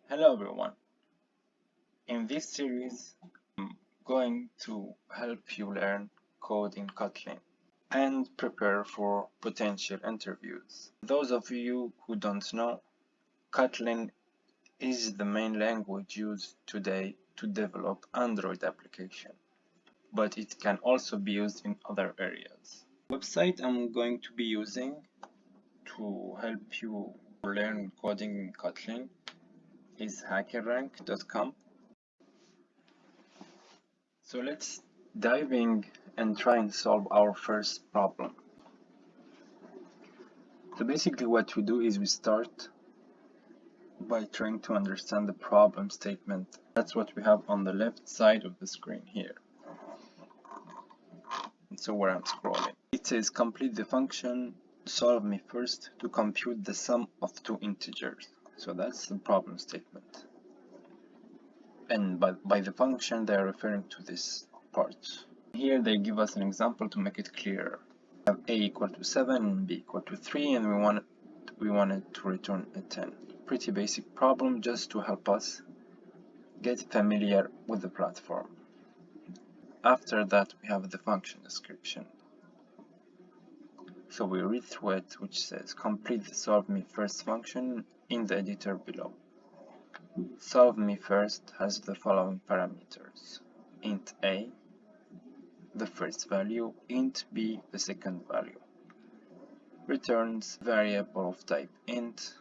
Hello everyone. In this series, I'm going to help you learn code in Kotlin and prepare for potential interviews. Those of you who don't know, Kotlin is the main language used today to develop Android application, but it can also be used in other areas. The website I'm going to be using to help you learn coding in Kotlin is hackerrank.com. So let's dive in and try and solve our first problem. So basically what we do is we start by trying to understand the problem statement. That's what we have on the left side of the screen here. And so where I'm scrolling. It says complete the function solve me first to compute the sum of two integers. So that's the problem statement. And by the function, they are referring to this part. Here they give us an example to make it clearer. We have a equal to 7 and b equal to 3, and we wanted to return a 10. Pretty basic problem just to help us get familiar with the platform. After that, we have the function description. So we read through it, which says complete the solve me first function in the editor below. Solve me first has the following parameters: int a, the first value, int b, the second value. Returns variable of type int,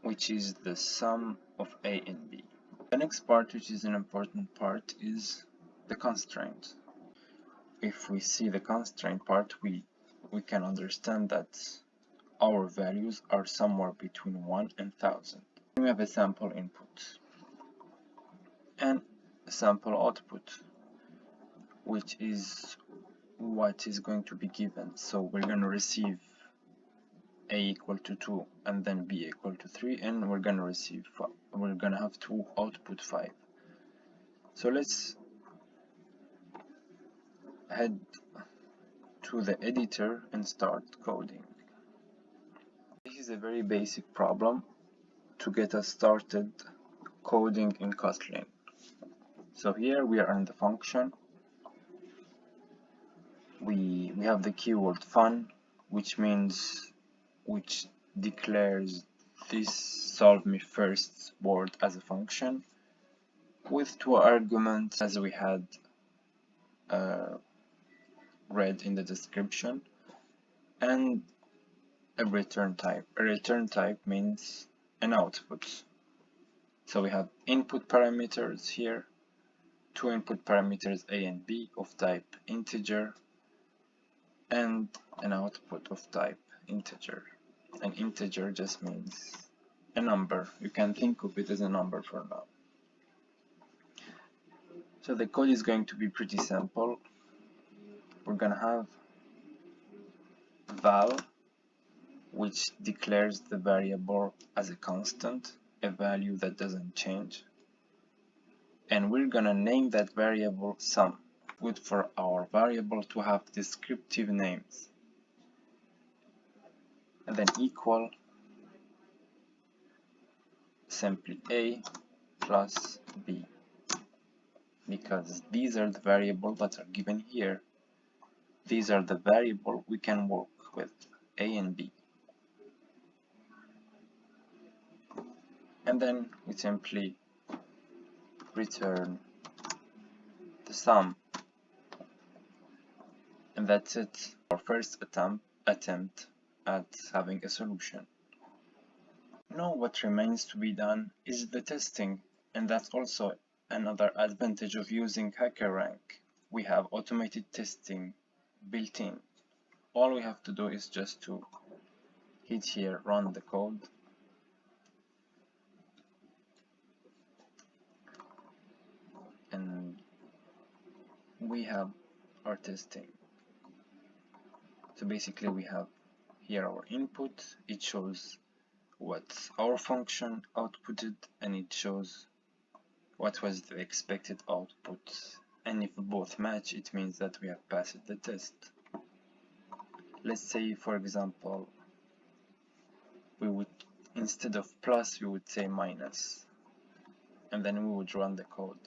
which is the sum of a and b. The next part, which is an important part, is the constraint. If we see the constraint part, we can understand that our values are somewhere between 1 and 1000. We have a sample input and a sample output, which is what is going to be given. So we're going to receive a equal to 2 and then b equal to 3, and we're going to receive 5. We're going to have to output 5. So let's head to the editor and start coding. This is a very basic problem to get us started coding in Kotlin. So here we are in the function. We have the keyword fun, which declares this solve me first word as a function with two arguments, as we had read in the description, and a return type. A return type means an output. So we have input parameters here, two input parameters a and b of type integer, and an output of type integer. An integer just means a number. You can think of it as a number for now. So the code is going to be pretty simple. We're going to have val, which declares the variable as a constant, a value that doesn't change. And we're going to name that variable sum. Good for our variable to have descriptive names. And then equal simply a plus b, because these are the variables that are given here. These are the variables we can work with, a and b. And then we simply return the sum. And that's it, our first attempt at having a solution. Now what remains to be done is the testing, and that's also another advantage of using HackerRank. We have automated testing built in. All we have to do is just to hit here, run the code, and we have our testing. So basically we have here our input, it shows what our function outputted, and it shows what was the expected output, and if both match, it means that we have passed the test. Let's say, for example, we would instead of plus we would say minus, and then we would run the code.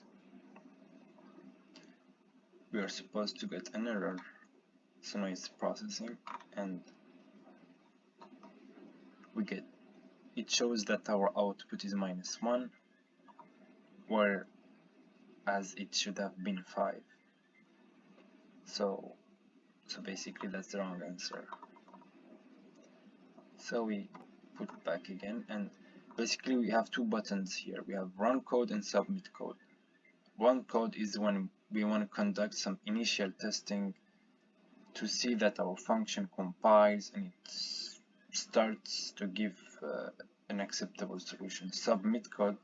We are supposed to get an error, so now it's processing, and we get, it shows that our output is -1, whereas it should have been 5. So basically that's the wrong answer. So we put back again, and basically we have two buttons here. We have run code and submit code. Run code is when we want to conduct some initial testing to see that our function compiles and it starts to give an acceptable solution. Submit code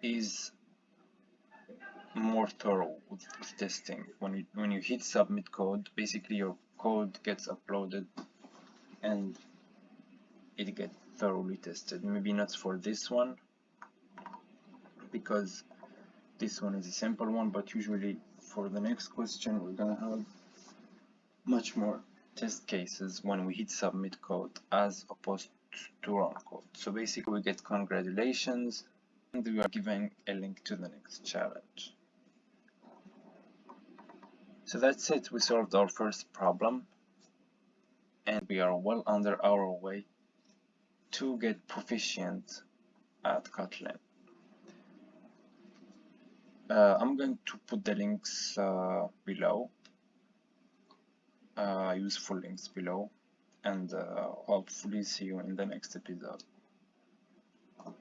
is more thorough with testing. When you hit submit code, basically your code gets uploaded and it gets thoroughly tested. Maybe not for this one, because this one is a simple one, but usually for the next question we're gonna have much more test cases when we hit submit code as opposed to run code. So basically we get congratulations, and we are given a link to the next challenge. So that's it, we solved our first problem, and we are well under our way to get proficient at Kotlin. I'm going to put the links below, useful links below, and hopefully see you in the next episode.